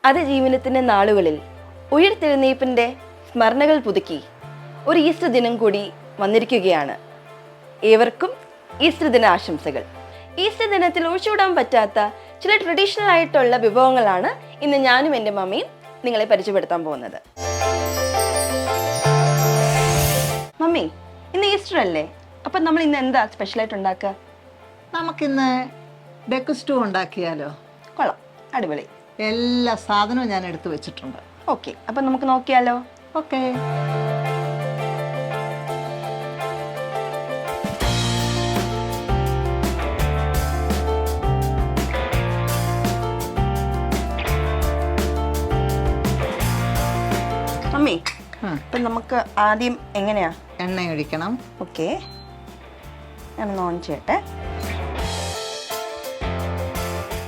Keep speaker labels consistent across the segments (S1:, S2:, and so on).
S1: അതിജീവനത്തിൻ്റെ നാളുകളിൽ ഉയർത്തെഴുന്നേൽപ്പിൻ്റെ സ്മരണകൾ പുതുക്കി ഒരു ഈസ്റ്റർ ദിനം കൂടി വന്നിരിക്കുകയാണ്. ഏവർക്കും ഈസ്റ്റർ ദിന ആശംസകൾ. ഈസ്റ്റർ ദിനത്തിൽ ഒഴിച്ചുവിടാൻ പറ്റാത്ത ചില ട്രഡീഷണൽ ആയിട്ടുള്ള വിഭവങ്ങളാണ് ഇന്ന് ഞാനും എൻ്റെ മമ്മിയും നിങ്ങളെ പരിചയപ്പെടുത്താൻ പോകുന്നത്. മമ്മി, ഇന്ന് ഈസ്റ്റർ അല്ലേ? അപ്പം നമ്മൾ ഇന്ന് എന്താ സ്പെഷ്യലായിട്ട് ഉണ്ടാക്കുക?
S2: നമുക്കിന്ന് ഡെക്ക് സ്റ്റൂ ഉണ്ടാക്കിയാലോ?
S1: കൊള്ളാം, അടിപൊളി.
S2: എല്ലാ സാധനവും ഞാൻ എടുത്തു വെച്ചിട്ടുണ്ട്.
S1: ഓക്കെ, അപ്പം നമുക്ക് നോക്കിയാലോ?
S2: ഓക്കെ.
S1: മമ്മി, അപ്പം നമുക്ക് ആദ്യം എങ്ങനെയാ
S2: എണ്ണ ഒഴിക്കണം.
S1: ഓക്കെ, ഞാനൊന്ന് ഓൺ ചെയ്യട്ടെ.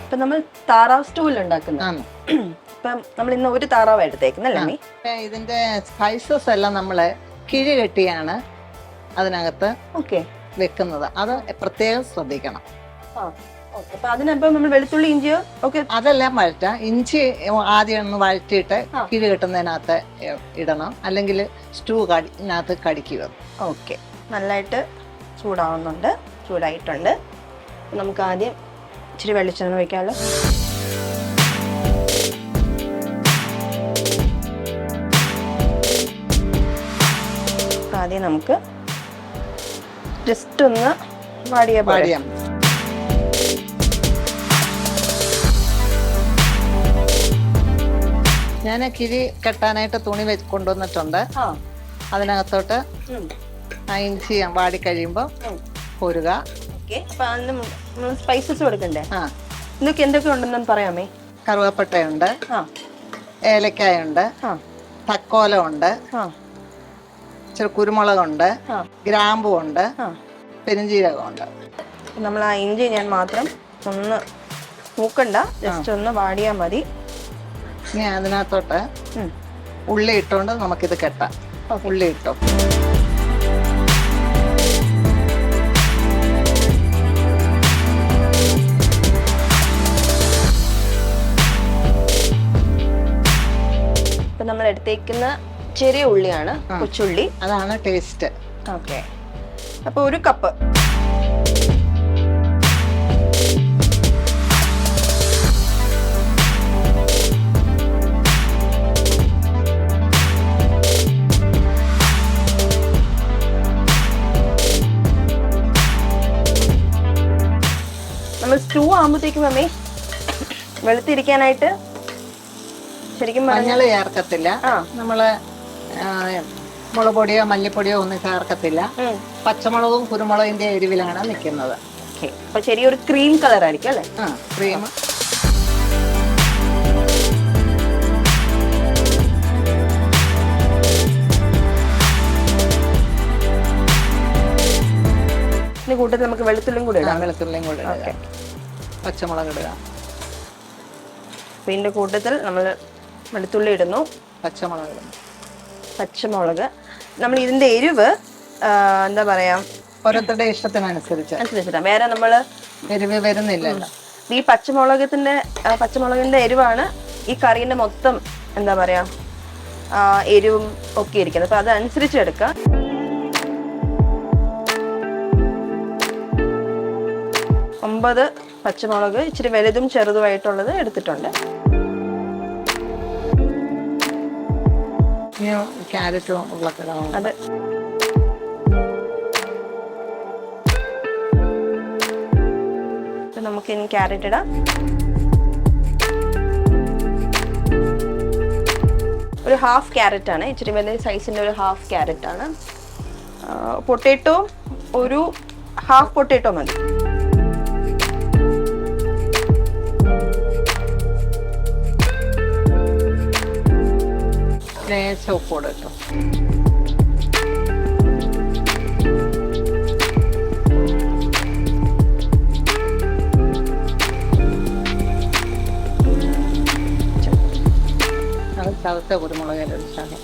S1: ഇപ്പം നമ്മൾ താറാവ് സ്റ്റൂവിൽ ഉണ്ടാക്കുന്നത്. ഇപ്പം നമ്മൾ ഇന്ന് ഒരു താറാവ് എടുത്തേക്കുന്നല്ലേ മമ്മി?
S2: ഇതിന്റെ സ്പൈസസ് എല്ലാം നമ്മള് കിഴി കെട്ടിയാണ് അതിനകത്ത് വെക്കുന്നത്. അത് പ്രത്യേകം ശ്രദ്ധിക്കണം.
S1: അപ്പൊ അതിനപ്പം നമ്മൾ വെളുത്തുള്ളി ഇഞ്ചിയോ ഒക്കെ
S2: അതെല്ലാം വഴറ്റാം. ഇഞ്ചി ആദ്യം ഒന്ന് വഴറ്റിയിട്ട് കിഴി കെട്ടുന്നതിനകത്ത് ഇടണം, അല്ലെങ്കിൽ സ്റ്റൂ ഇതിനകത്ത് കടിക്കുക.
S1: ഓക്കെ, നല്ലതായിട്ട് ചൂടാവുന്നുണ്ട്, ചൂടായിട്ടുണ്ട്. നമുക്ക് ആദ്യം ഇച്ചിരി വെളിച്ചെണ്ണ ഒഴിക്കാമല്ലോ. ആദ്യം നമുക്ക് ജസ്റ്റ് ഒന്ന് വാടിയാൽ
S2: ഞാൻ കിഴി കെട്ടാനായിട്ട് തുണി കൊണ്ടുവന്നിട്ടുണ്ട്. അതിനകത്തോട്ട് ഇഞ്ചി വാടി കഴിയുമ്പോൾ കോരുക.
S1: സ്പൈസസ് കൊടുക്കണ്ടേ? ഇതൊക്കെ എന്തൊക്കെ ഉണ്ടെന്ന് പറയാമേ?
S2: കറുവപ്പട്ടയുണ്ട്, ഏലക്കായുണ്ട്, തക്കോലമുണ്ട്, ഇച്ചിരി കുരുമുളകുണ്ട്, ഗ്രാമ്പുണ്ട്, പെരുംജീരകമുണ്ട്.
S1: നമ്മൾ ആ ഇഞ്ചി ഞാൻ മാത്രം ഒന്ന് മൂക്കണ്ട, ജസ്റ്റ് ഒന്ന് വാടിയാൽ മതി.
S2: ഇനി അതിനകത്തോട്ട് ഉള്ളി ഇട്ടുകൊണ്ട് നമുക്കിത് കെട്ടാം. ഉള്ളി ഇട്ടോ.
S1: ഇപ്പൊ നമ്മൾ എടുത്തേക്കുന്ന ചെറിയ ഉള്ളിയാണ്, കൊച്ചുള്ളി.
S2: അതാണ് ടേസ്റ്റ്.
S1: ഓക്കെ, അപ്പൊ ഒരു കപ്പ്. നമ്മൾ സ്റ്റൂ ആകുമ്പോഴത്തേക്കും മമ്മി വെളുത്തിരിക്കാനായിട്ട് ശരിക്കും
S2: മഞ്ഞൾ ചേർക്കത്തില്ല. നമ്മള് മുളക് പൊടിയോ മല്ലിപ്പൊടിയോ ഒന്നും ചേർക്കത്തില്ല. പച്ചമുളകും കുരുമുളകിന്റെ എരിവിലാണ് നിൽക്കുന്നത്.
S1: അപ്പൊ ചെറിയൊരു ക്രീം കളർ ആയിരിക്കും അല്ലേ?
S2: ക്രീം.
S1: കൂട്ടത്തിൽ നമുക്ക് വെളുത്തുള്ളിയും കൂടി ഇടാം.
S2: വെളുത്തുള്ളിയും കൂടി ഇടുക, പച്ചമുളക് ഇടുക.
S1: ഇതിന്റെ കൂട്ടത്തിൽ നമ്മൾ വെളുത്തുള്ളി ഇടുന്നു,
S2: പച്ചമുളക് ഇടുന്നു.
S1: പച്ചമുളക് നമ്മൾ ഇതിന്റെ എരിവ് എന്താ പറയാ,
S2: ഓരോരുത്തരുടെ ഇഷ്ടത്തിനനുസരിച്ച്.
S1: വേറെ നമ്മള്
S2: എരിവ് വരുന്നില്ലല്ലോ.
S1: ഈ പച്ചമുളകിന്റെ എരിവാണ് ഈ കറീന്റെ മൊത്തം എന്താ പറയാ എരിവും ഒക്കെ ഇരിക്കുന്നത്. അപ്പൊ അതനുസരിച്ച് എടുക്കാം. ഒമ്പത് പച്ചമുളക്, ഇച്ചിരി വലുതും ചെറുതുമായിട്ടുള്ളത് എടുത്തിട്ടുണ്ട്.
S2: ക്യാരറ്റും ഉരുളക്കിഴങ്ങും.
S1: അത് നമുക്ക് ഇനി ക്യാരറ്റ് ഇടാം. ഒരു ഹാഫ് ക്യാരറ്റ് ആണ്, ഇച്ചിരി വലിയ സൈസിന്റെ ഒരു ഹാഫ് ക്യാരറ്റ് ആണ്. പൊട്ടേറ്റോ ഒരു ഹാഫ് പൊട്ടേറ്റോ മതി.
S2: ഉപ്പ് കൊടുക്കും. അത് ചതച്ച കുരുമുളക് ഇട്ടാണ്.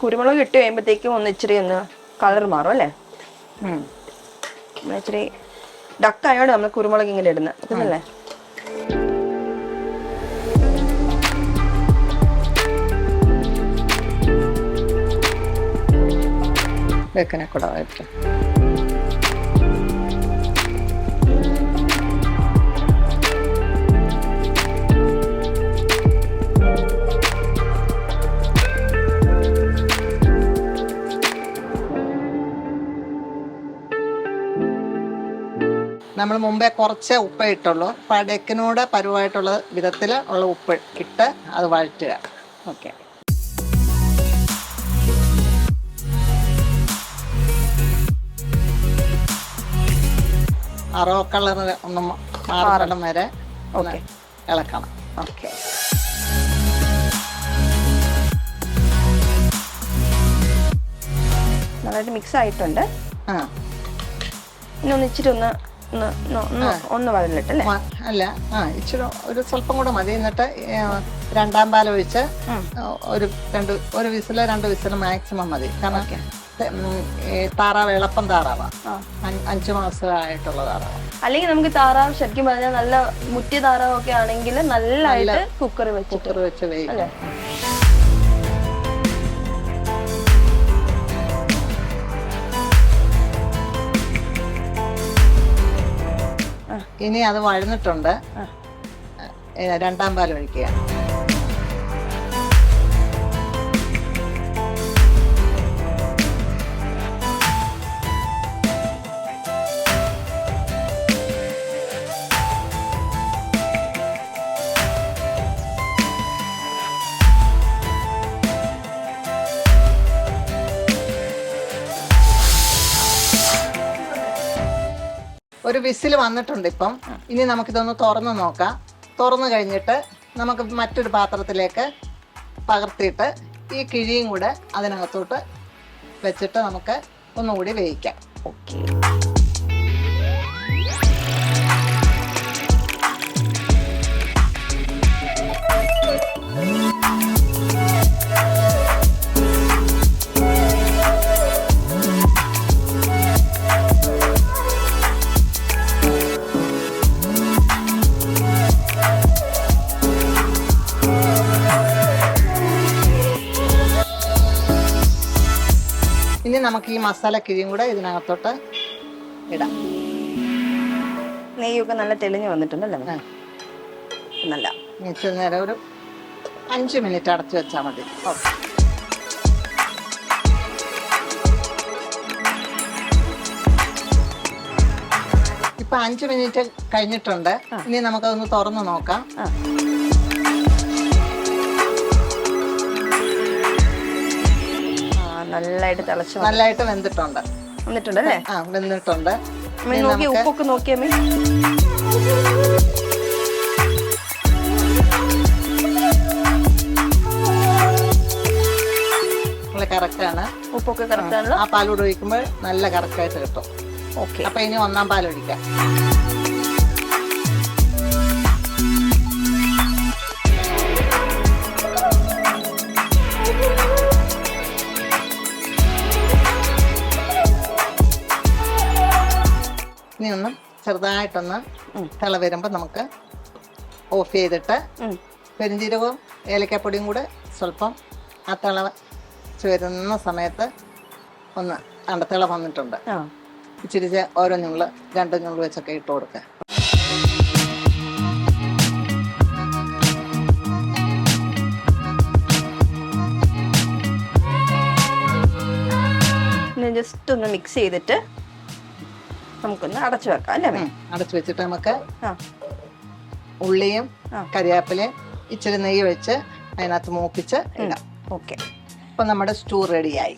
S1: കുരുമുളക് ഇട്ട് കഴിയുമ്പോഴത്തേക്കും ഒന്ന് ഇച്ചിരി ഒന്ന് കളർ മാറും അല്ലേ? ഇച്ചിരി ഡക്കായോണ്ട് നമ്മൾ കുരുമുളക് ഇങ്ങനെ ഇടുന്നത് അല്ലേ?
S2: വെക്കനെ കൂടെ വയ്ക്കാം. നമ്മൾ മുമ്പേ കുറച്ച് ഉപ്പ് ഇട്ടുള്ളൂ. അപ്പോൾ ആ ഡെക്കിനോട് പരുവായിട്ടുള്ള വിധത്തിൽ ഉള്ള ഉപ്പ് ഇട്ട് അത് വഴറ്റുക.
S1: ഓക്കെ.
S2: ആ റോ കളർ ഒന്ന് മാറണം വരെ ഒന്ന് ഇളക്കണം.
S1: ഓക്കെ. നന്നായിട്ട് മിക്സ് ആയിട്ടുണ്ട്. ഇനി ഒന്ന് ഇച്ചിരി ഒന്ന് വഴലിട്ടല്ലേ?
S2: അല്ല, ഇച്ചിരി ഒരു സ്വല്പം കൂടെ മതി. എന്നിട്ട് രണ്ടാം പാൽ ഒഴിച്ച് ഒരു വിസില് 2 വിസില് മാക്സിമം മതി. കാരണം താറാവ് എളുപ്പം താറാവാ, 5 മാസമായിട്ടുള്ള താറാവ്.
S1: അല്ലെങ്കിൽ നമുക്ക് താറാവ് ശരിക്കും പറഞ്ഞാൽ നല്ല മുറ്റിയ താറാവൊക്കെ ആണെങ്കിൽ നല്ലതായിട്ട് കുക്കർ വെച്ച്
S2: വേവിക്കാം. ഇനി അത് വഴന്നിട്ടുണ്ട്. രണ്ടാം പാൽ ഒഴിക്കുക. ഒരു വിസിൽ വന്നിട്ടുണ്ട് ഇപ്പം. ഇനി നമുക്കിതൊന്ന് തുറന്ന് നോക്കാം. തുറന്നു കഴിഞ്ഞിട്ട് നമുക്ക് മറ്റൊരു പാത്രത്തിലേക്ക് പകർത്തിയിട്ട് ഈ കിഴിയും കൂടെ അതിനകത്തോട്ട് വെച്ചിട്ട് നമുക്ക് ഒന്നുകൂടി വേവിക്കാം.
S1: ഓക്കെ.
S2: ഇനി നമുക്ക് ഈ മസാല കിഴിയും കൂടെ ഇതിനകത്തോട്ട് ഇടാം.
S1: നെയ്യൊക്കെ നല്ല തെളിഞ്ഞ് വന്നിട്ടുണ്ടല്ലേ? നല്ല
S2: ഇച്ചിരി നേരം ഒരു 5 മിനിറ്റ് അടച്ചു വെച്ചാൽ മതി. ഓക്കെ. ഇപ്പൊ 5 മിനിറ്റ് കഴിഞ്ഞിട്ടുണ്ട്. ഇനി നമുക്കതൊന്ന് തുറന്ന് നോക്കാം. നല്ലതായിട്ട് വെന്തിട്ടുണ്ട്.
S1: വന്നിട്ടുണ്ടല്ലേ?
S2: വെന്തിട്ടുണ്ട്.
S1: ഉപ്പൊക്കെ നോക്കിയാ
S2: കറക്റ്റാണ്.
S1: ഉപ്പൊക്കെ കറക്റ്റ് ആണല്ലോ.
S2: ആ പാലൂടെ ഒഴിക്കുമ്പോൾ നല്ല കറക്റ്റായിട്ട് കിട്ടും.
S1: ഓക്കെ.
S2: അപ്പൊ ഇനി 1-ാം പാൽ ഒഴിക്കാം. ഇനി ഒന്ന് ചെറുതായിട്ടൊന്ന് തിള വരുമ്പോൾ നമുക്ക് ഓഫ് ചെയ്തിട്ട് പെരിഞ്ജീരകവും ഏലക്കാപ്പൊടിയും കൂടെ സ്വല്പം ആ തിളച്ച് വരുന്ന സമയത്ത് ഒന്ന് തിള വന്നിട്ടുണ്ട്. ഇച്ചിരി ഓരോ ഞുള്ള് 2 ഞുള്ള് വെച്ചൊക്കെ ഇട്ട് കൊടുക്കുക.
S1: ജസ്റ്റ് ഒന്ന് മിക്സ് ചെയ്തിട്ട് നമുക്കൊന്ന് അടച്ചു വെക്കാം അല്ലേ?
S2: അടച്ചു വെച്ചിട്ട് നമുക്ക് ഉള്ളിയും കരിവേപ്പിലയും ഇച്ചിരി നെയ്യ് വെച്ച് അതിനകത്ത് മൂപ്പിച്ച് ഇടാം.
S1: ഓക്കെ.
S2: അപ്പൊ നമ്മുടെ സ്റ്റൂ റെഡിയായി.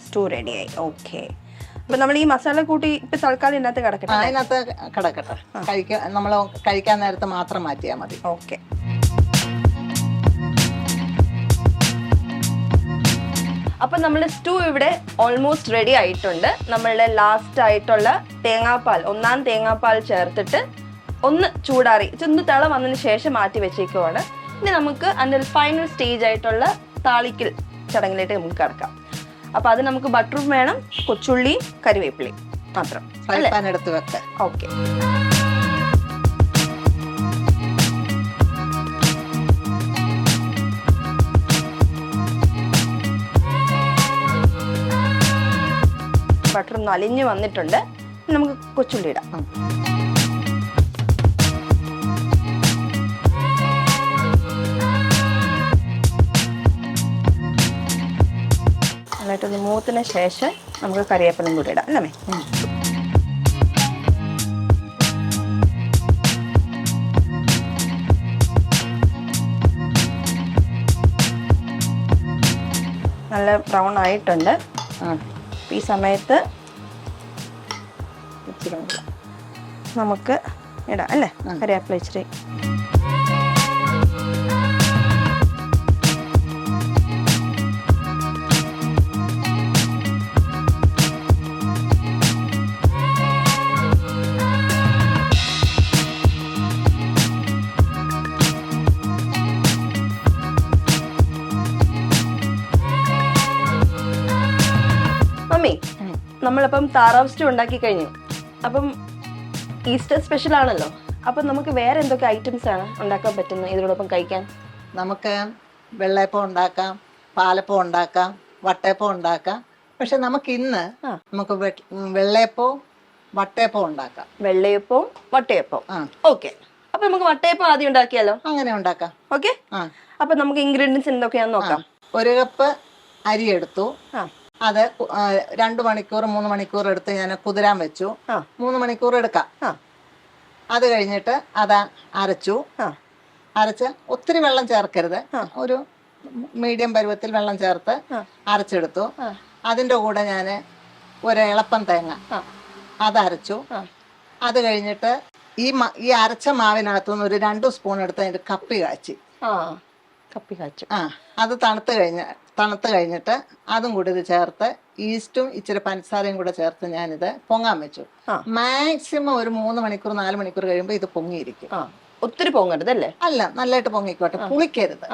S1: ഓക്കെ. അപ്പൊ നമ്മൾ ഈ മസാല കൂട്ടി ഇപ്പൊ തൽക്കാലം ഇതിനകത്ത് കിടക്കട്ടെ?
S2: അതിനകത്ത് കിടക്കട്ടെ. നമ്മൾ കഴിക്കാൻ നേരത്തെ മാത്രം മാറ്റിയാൽ മതി.
S1: ഓക്കെ. അപ്പൊ നമ്മുടെ സ്റ്റൂ ഇവിടെ ഓൾമോസ്റ്റ് റെഡി ആയിട്ടുണ്ട്. നമ്മളുടെ ലാസ്റ്റ് ആയിട്ടുള്ള തേങ്ങാപ്പാൽ, 1-ാം തേങ്ങാപ്പാൽ ചേർത്തിട്ട് ഒന്ന് ചൂടാറി ചെന്ന് തിള വന്നതിന് ശേഷം മാറ്റി വെച്ചേക്കുവാണ്. ഇനി നമുക്ക് അതിൻ്റെ ഫൈനൽ സ്റ്റേജ് ആയിട്ടുള്ള താളിക്കൽ ചടങ്ങിലേക്ക് നമുക്ക് കിടക്കാം. അപ്പോൾ അത് നമുക്ക് ബട്ടറും വേണം, കൊച്ചുള്ളിയും കരിവേപ്പിലയും മാത്രം.
S2: ഫ്രൈ പാൻ എടുത്ത് വെക്കുക.
S1: ഓക്കെ. ബട്ടർ ഒന്ന് അലിഞ്ഞ് വന്നിട്ടുണ്ട്. നമുക്ക് കൊച്ചുള്ളി ഇടാം. നന്നായിട്ടൊന്ന് മൂത്തിന് ശേഷം നമുക്ക് കറിവേപ്പിലയും കൂടി ഇടാം അല്ലേ? നല്ല ബ്രൗൺ ആയിട്ടുണ്ട്. ഈ സമയത്ത് നമുക്ക് ഇടാം അല്ലേ കറിവേപ്പില ഇച്ചിരി. മമ്മി, നമ്മളിപ്പം താറാവ് സ്റ്റൂ ഉണ്ടാക്കി കഴിഞ്ഞു. അപ്പം ഈസ്റ്റർ സ്പെഷ്യൽ ആണല്ലോ. അപ്പം നമുക്ക് വേറെ എന്തൊക്കെ ഐറ്റംസ് ആണ് ഉണ്ടാക്കാൻ പറ്റുന്നത് ഇതിനോടൊപ്പം കഴിക്കാൻ?
S2: നമുക്ക് വെള്ളയപ്പം ഉണ്ടാക്കാം, പാലപ്പം ഉണ്ടാക്കാം, വട്ടയപ്പം ഉണ്ടാക്കാം. പക്ഷെ നമുക്ക് ഇന്ന് നമുക്ക് വെള്ളയപ്പവും വട്ടയപ്പവും ഉണ്ടാക്കാം.
S1: വെള്ളയപ്പവും വട്ടയപ്പവും. ഓക്കെ. അപ്പൊ നമുക്ക് വട്ടയപ്പം ആദ്യം ഉണ്ടാക്കിയാലോ?
S2: അങ്ങനെ ഉണ്ടാക്കാം.
S1: ഓക്കെ. അപ്പൊ നമുക്ക് ഇൻഗ്രീഡിയൻസ് എന്തൊക്കെയാന്ന് നോക്കാം. 1
S2: കപ്പ് അരി എടുത്തു. അത് 2 മണിക്കൂർ 3 മണിക്കൂർ എടുത്ത് ഞാൻ കുതിരാൻ വെച്ചു. 3 മണിക്കൂർ എടുക്കാം. അത് കഴിഞ്ഞിട്ട് അത് അരച്ച് ഒത്തിരി വെള്ളം ചേർക്കരുത്. ഒരു മീഡിയം പരുവത്തിൽ വെള്ളം ചേർത്ത് അരച്ചെടുത്തു. അതിൻ്റെ കൂടെ ഞാൻ ഒരു ഇളപ്പം തേങ്ങ അത് അരച്ചു. അത് കഴിഞ്ഞിട്ട് ഈ അരച്ച മാവിനകത്തുനിന്ന് ഒരു 2 സ്പൂൺ എടുത്ത് അതിൻ്റെ കപ്പി കാച്ചി. അത് തണുത്ത് കഴിഞ്ഞിട്ട് അതും കൂടി ഇത് ചേർത്ത് ഈസ്റ്റും ഇച്ചിരി പഞ്ചസാരയും കൂടെ ചേർത്ത് ഞാനിത് പൊങ്ങാൻ വെച്ചു. മാക്സിമം ഒരു 3 മണിക്കൂർ 4 മണിക്കൂർ കഴിയുമ്പോൾ ഇത് പൊങ്ങിയിരിക്കും.
S1: ഒത്തിരി പൊങ്ങരുത് അല്ലേ?
S2: അല്ല, നല്ലതായിട്ട് പൊങ്ങിക്കോട്ടെ, പുളിക്കരുത്.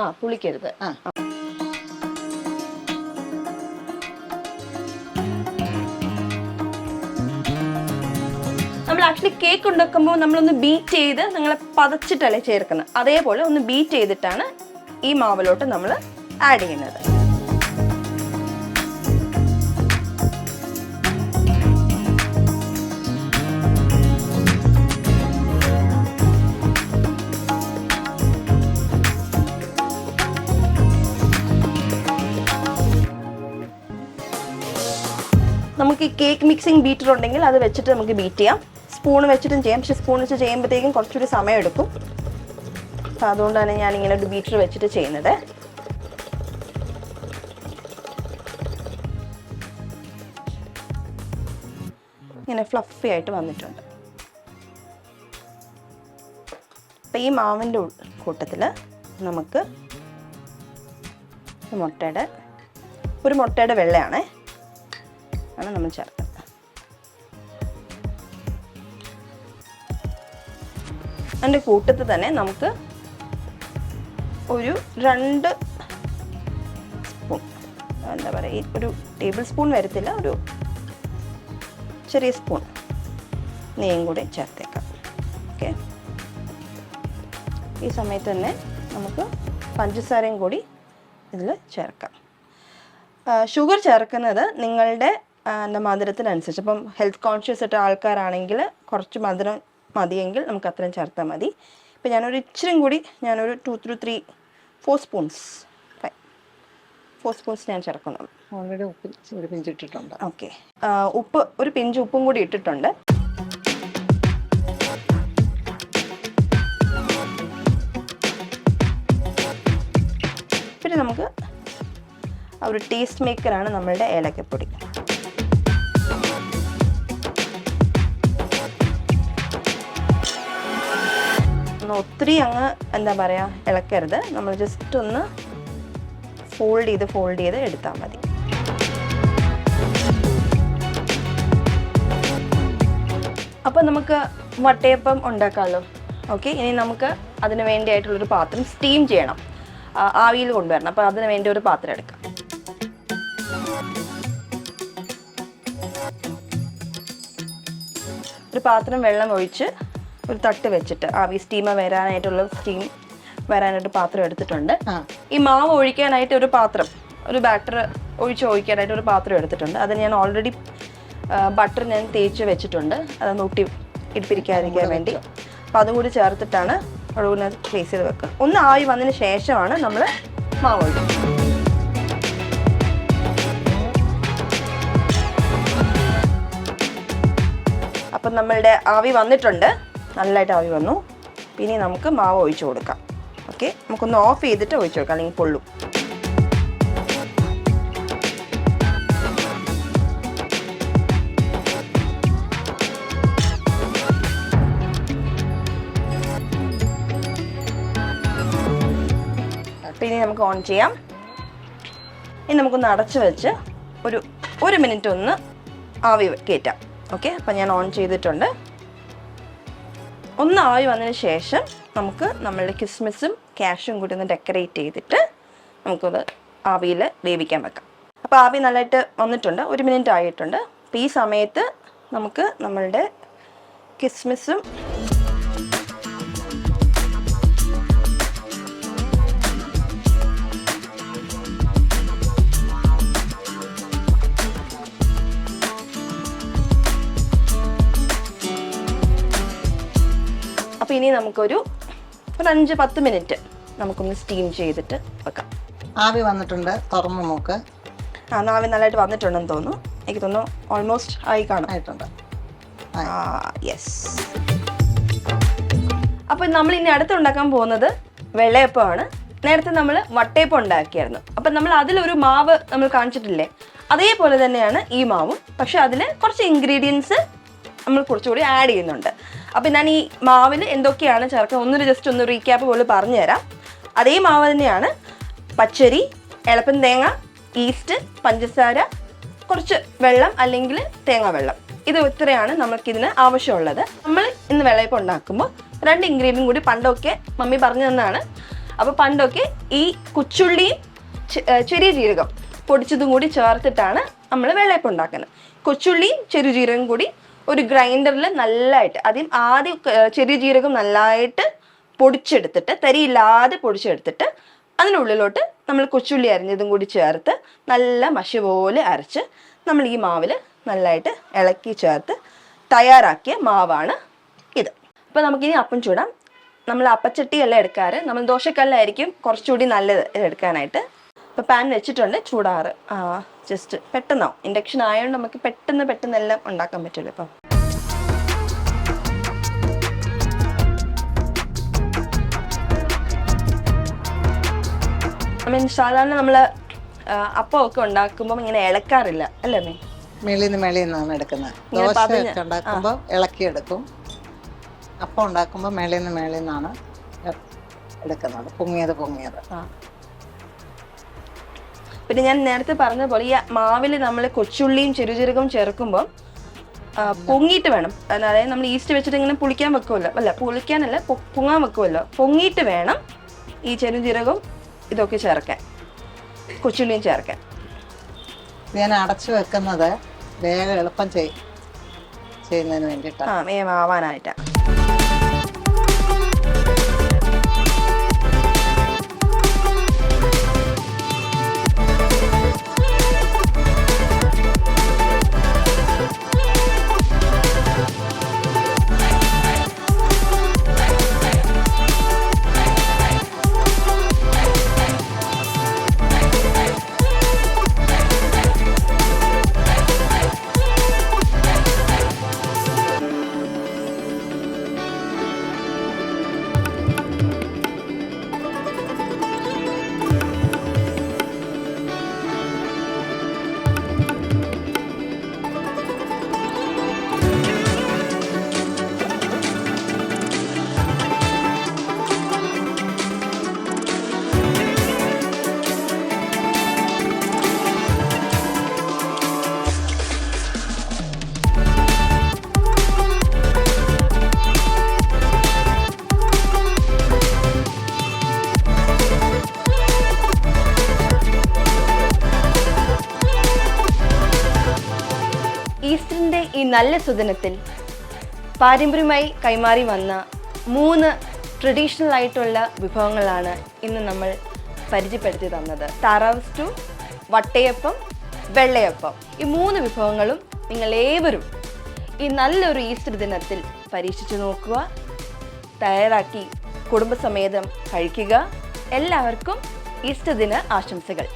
S1: നമ്മൾ ആക്ച്വലി കേക്ക് ഉണ്ടാക്കുമ്പോൾ നമ്മളൊന്ന് ബീറ്റ് ചെയ്ത് നിങ്ങളെ പതച്ചിട്ടല്ലേ ചേർക്കുന്നത്. അതേപോലെ ഒന്ന് ബീറ്റ് ചെയ്തിട്ടാണ് ഈ മാവിലോട്ട് നമ്മൾ ആഡ് ചെയ്യുന്നത്. നമുക്ക് ഈ കേക്ക് മിക്സിംഗ് ബീറ്റർ ഉണ്ടെങ്കിൽ അത് വെച്ചിട്ട് നമുക്ക് ബീറ്റ് ചെയ്യാം. സ്പൂൺ വെച്ചിട്ടും ചെയ്യാം. പക്ഷെ സ്പൂൺ വെച്ച് ചെയ്യുമ്പോഴത്തേക്കും കുറച്ചുകൂടി സമയം എടുക്കും. അപ്പം അതുകൊണ്ടാണ് ഞാനിങ്ങനെ ഒരു ബീറ്റർ വെച്ചിട്ട് ചെയ്യുന്നത്. ഇങ്ങനെ ഫ്ലഫി ആയിട്ട് വന്നിട്ടുണ്ട്. അപ്പം ഈ മാവിൻ്റെ കൂട്ടത്തിൽ നമുക്ക് ഒരു മുട്ടയുടെ വെള്ളയാണ് നമ്മൾ ചേർക്കുന്നത്. അതിൻ്റെ കൂട്ടത്തിൽ തന്നെ നമുക്ക് ഒരു 2 സ്പൂൺ, എന്താ പറയുക, ഒരു ടേബിൾ സ്പൂൺ വരത്തില്ല, ഒരു ചെറിയ സ്പൂൺ നെയ്യും കൂടി ചേർത്തേക്കാം. ഓക്കെ. ഈ സമയത്ത് തന്നെ നമുക്ക് പഞ്ചസാരയും കൂടി ഇതിൽ ചേർക്കാം. ഷുഗർ ചേർക്കുന്നത് നിങ്ങളുടെ മധുരത്തിനനുസരിച്ച്. ഇപ്പം ഹെൽത്ത് കോൺഷ്യസ് ആയിട്ട് ആൾക്കാരാണെങ്കിൽ കുറച്ച് മധുരം മതിയെങ്കിൽ നമുക്ക് അത്രയും ചേർത്താൽ മതി. ഇപ്പം ഞാനൊരു ഇച്ചിരി കൂടി, ഞാനൊരു 2 to 3 4 സ്പൂൺസ് ഞാൻ ചേർക്കുന്നു.
S2: ഓൾറെഡി ഉപ്പ് ഒരു പിഞ്ച് ഇട്ടിട്ടുണ്ട്.
S1: ഓക്കെ. ഒരു പിഞ്ച് ഉപ്പും കൂടി ഇട്ടിട്ടുണ്ട്. പിന്നെ നമുക്ക് ഒരു ടേസ്റ്റ് മേക്കറാണ് നമ്മളുടെ ഏലക്കപ്പൊടി. ഒത്തിരി അങ്ങ് എന്താ പറയുക ഇളക്കരുത്. നമ്മൾ ജസ്റ്റ് ഒന്ന് ഫോൾഡ് ചെയ്ത് എടുത്താൽ മതി. അപ്പം നമുക്ക് വട്ടയപ്പം ഉണ്ടാക്കാമല്ലോ. ഓക്കെ. ഇനി നമുക്ക് അതിന് വേണ്ടിയായിട്ടുള്ളൊരു പാത്രം സ്റ്റീം ചെയ്യണം, ആവിയിൽ കൊണ്ടുവരണം. അപ്പോൾ അതിന് വേണ്ടി ഒരു പാത്രം എടുക്കാം. ഒരു പാത്രം വെള്ളം ഒഴിച്ച് ഒരു തട്ട് വെച്ചിട്ട് ആവി സ്റ്റീമർ വരാനായിട്ടുള്ള സ്റ്റീം വരാനായിട്ട് പാത്രം എടുത്തിട്ടുണ്ട്. ഈ മാവ് ഒഴിക്കാനായിട്ട് ഒരു പാത്രം, ഒരു ബാറ്റർ ഒഴിക്കാനായിട്ട് ഒരു പാത്രം എടുത്തിട്ടുണ്ട്. അത് ഞാൻ ഓൾറെഡി ബട്ടർ ഞാൻ തേച്ച് വെച്ചിട്ടുണ്ട്, അതൊന്ന് ഇടിപ്പിരിക്കാതിരിക്കാൻ വേണ്ടി. അപ്പം അതും കൂടി ചേർത്തിട്ടാണ് ഒഴുകുന്നത് പ്ലേസ് ചെയ്ത് വെക്കുക. ഒന്ന് ആവി വന്നതിന് ശേഷമാണ് നമ്മൾ മാവ് ഒഴിക്കുന്നത്. അപ്പം നമ്മളുടെ ആവി വന്നിട്ടുണ്ട്, നല്ലതായിട്ട് ആവി വന്നു. പിന്നെ നമുക്ക് മാവ് ഒഴിച്ചു കൊടുക്കാം. ഓക്കെ, നമുക്കൊന്ന് ഓഫ് ചെയ്തിട്ട് ഒഴിച്ചു കൊടുക്കാം, അല്ലെങ്കിൽ പൊള്ളും. പിന്നെ നമുക്ക് ഓൺ ചെയ്യാം. ഇനി നമുക്കൊന്ന് അടച്ചു വെച്ച് ഒരു മിനിറ്റ് ഒന്ന് ആവി കയറ്റാം. ഓക്കെ, അപ്പം ഞാൻ ഓൺ ചെയ്തിട്ടുണ്ട്. ഒന്ന് ആവി വന്നതിന് ശേഷം നമുക്ക് നമ്മളുടെ കിസ്മിസും കാഷ്യും കൂടി ഒന്ന് ഡെക്കറേറ്റ് ചെയ്തിട്ട് നമുക്കത് ആവിയിൽ വേവിക്കാൻ വെക്കാം. അപ്പോൾ ആവി നല്ലതായിട്ട് വന്നിട്ടുണ്ട്, 1 മിനിറ്റ് ആയിട്ടുണ്ട്. അപ്പോൾ ഈ സമയത്ത് നമുക്ക് നമ്മളുടെ കിസ്മിസും അപ്പോൾ ഇനി നമുക്കൊരു 5-10 മിനിറ്റ് നമുക്കൊന്ന് സ്റ്റീം ചെയ്തിട്ട് വെക്കാം.
S2: ആവി വന്നിട്ടുണ്ട്, തുറന്ന് നോക്ക്.
S1: ആവി നല്ലതായിട്ട് വന്നിട്ടുണ്ടെന്ന് തോന്നുന്നു. എനിക്ക് തോന്നുന്നു ഓൾമോസ്റ്റ് ആയി
S2: ആയിട്ടുണ്ട്.
S1: യെസ്. അപ്പോൾ നമ്മൾ ഇനി അടുത്ത് ഉണ്ടാക്കാൻ പോകുന്നത് വെള്ളയപ്പമാണ്. നേരത്തെ നമ്മൾ വട്ടയപ്പം ഉണ്ടാക്കിയായിരുന്നു. അപ്പം നമ്മൾ അതിലൊരു മാവ് നമ്മൾ കാണിച്ചിട്ടില്ലേ, അതേപോലെ തന്നെയാണ് ഈ മാവും. പക്ഷെ അതിൽ കുറച്ച് ഇൻഗ്രീഡിയൻസ് നമ്മൾ കുറച്ചുകൂടി ആഡ് ചെയ്യുന്നുണ്ട്. അപ്പം ഞാൻ ഈ മാവിൽ എന്തൊക്കെയാണ് ചേർക്കുന്നത് ജസ്റ്റ് ഒന്ന് റീക്യാപ്പ് പോലെ പറഞ്ഞുതരാം. അതേ മാവ് തന്നെയാണ്. പച്ചരി, എളപ്പൻ തേങ്ങ, ഈസ്റ്റ്, പഞ്ചസാര, കുറച്ച് വെള്ളം അല്ലെങ്കിൽ തേങ്ങ വെള്ളം. ഇത് ഇത്രയാണ് നമുക്കിതിന് ആവശ്യമുള്ളത്. നമ്മൾ ഇന്ന് വെള്ളയപ്പം ഉണ്ടാക്കുമ്പോൾ 2 ഇൻഗ്രീഡിയൻറ്റും കൂടി പണ്ടൊക്കെ മമ്മി പറഞ്ഞു തന്നാണ്. അപ്പോൾ പണ്ടൊക്കെ ഈ കുച്ചുള്ളിയും ചെറിയ ജീരകം പൊടിച്ചതും കൂടി ചേർത്തിട്ടാണ് നമ്മൾ വെള്ളയപ്പം ഉണ്ടാക്കുന്നത്. കൊച്ചുള്ളിയും ചെറിയ ജീരകം കൂടി ഒരു ഗ്രൈൻഡറിൽ നല്ലതായിട്ട് ആദ്യം ചെറിയ ജീരകം നല്ലതായിട്ട് പൊടിച്ചെടുത്തിട്ട്, തരിയില്ലാതെ പൊടിച്ചെടുത്തിട്ട് അതിനുള്ളിലോട്ട് നമ്മൾ കൊച്ചുള്ളി അരിഞ്ഞതും കൂടി ചേർത്ത് നല്ല മഷി പോലെ അരച്ച് നമ്മൾ ഈ മാവിൽ നല്ലതായിട്ട് ഇളക്കി ചേർത്ത് തയ്യാറാക്കിയ മാവാണ് ഇത്. അപ്പോൾ നമുക്കിനി അപ്പം ചൂടാം. നമ്മൾ അപ്പച്ചട്ടിയല്ല എടുക്കാറ്, നമ്മൾ ദോശക്കല്ലായിരിക്കും കുറച്ചുകൂടി നല്ലത് എടുക്കാനായിട്ട്. ഇപ്പോൾ പാൻ വെച്ചിട്ടുണ്ട്, ചൂടാറ്. ജസ്റ്റ് പെട്ടെന്നാവും. ഇൻഡക്ഷൻ ആയതുകൊണ്ട് നമുക്ക് പെട്ടെന്ന് എല്ലാം ഉണ്ടാക്കാൻ പറ്റുമല്ലോ. ഇപ്പം സാധാരണ നമ്മൾ അപ്പമൊക്കെ ഉണ്ടാക്കുമ്പോൾ ഇങ്ങനെ ഇളക്കാറില്ല അല്ലേ മേ?
S2: മേളിൽ നിന്നാണ് എടുക്കുന്നത്. ദോശ ഉണ്ടാക്കുമ്പോൾ ഇളക്കിയെടുക്കും. അപ്പം ഉണ്ടാക്കുമ്പോൾ മേളിൽ നിന്നാണ് എടുക്കുന്നത്, പൊങ്ങിയത്. പിന്നെ ഞാൻ നേരത്തെ പറഞ്ഞ പോലെ ഈ മാവിൽ നമ്മൾ കൊച്ചുള്ളിയും ചെറുജീരകവും ചേർക്കുമ്പോൾ പൊങ്ങിയിട്ട് വേണം. അതായത് നമ്മൾ ഈസ്റ്റ് വെച്ചിട്ട് ഇങ്ങനെ പുളിക്കാൻ വെക്കുമല്ലോ, പൊങ്ങാൻ വെക്കുമല്ലോ. പൊങ്ങിയിട്ട് വേണം ഈ ചെറുജീരകവും ഇതൊക്കെ ചേർക്കാൻ, കൊച്ചുള്ളിയും ചേർക്കാൻ. ഞാൻ അടച്ചു വെക്കുന്നത് വേഗം എളുപ്പം ചെയ്യുന്നതിന് വേണ്ടിയിട്ടാണ്,
S1: വേഗം ആവാനായിട്ടാണ്. ഈസ്റ്ററിന്റെ ഈ നല്ല സുദിനത്തിൽ പാരമ്പര്യമായി കൈമാറി വന്ന 3 ട്രഡീഷണൽ ആയിട്ടുള്ള വിഭവങ്ങളാണ് ഇന്ന് നമ്മൾ പരിചയപ്പെടുത്തി തന്നത്. താറാവ് സ്റ്റൂ, വട്ടയപ്പം, വെള്ളയപ്പം. ഈ 3 വിഭവങ്ങളും നിങ്ങളേവരും ഈ നല്ലൊരു ഈസ്റ്റർ ദിനത്തിൽ പരീക്ഷിച്ചു നോക്കുക, തയ്യാറാക്കി കുടുംബസമേതം കഴിക്കുക. എല്ലാവർക്കും ഈസ്റ്റർ ദിന ആശംസകൾ.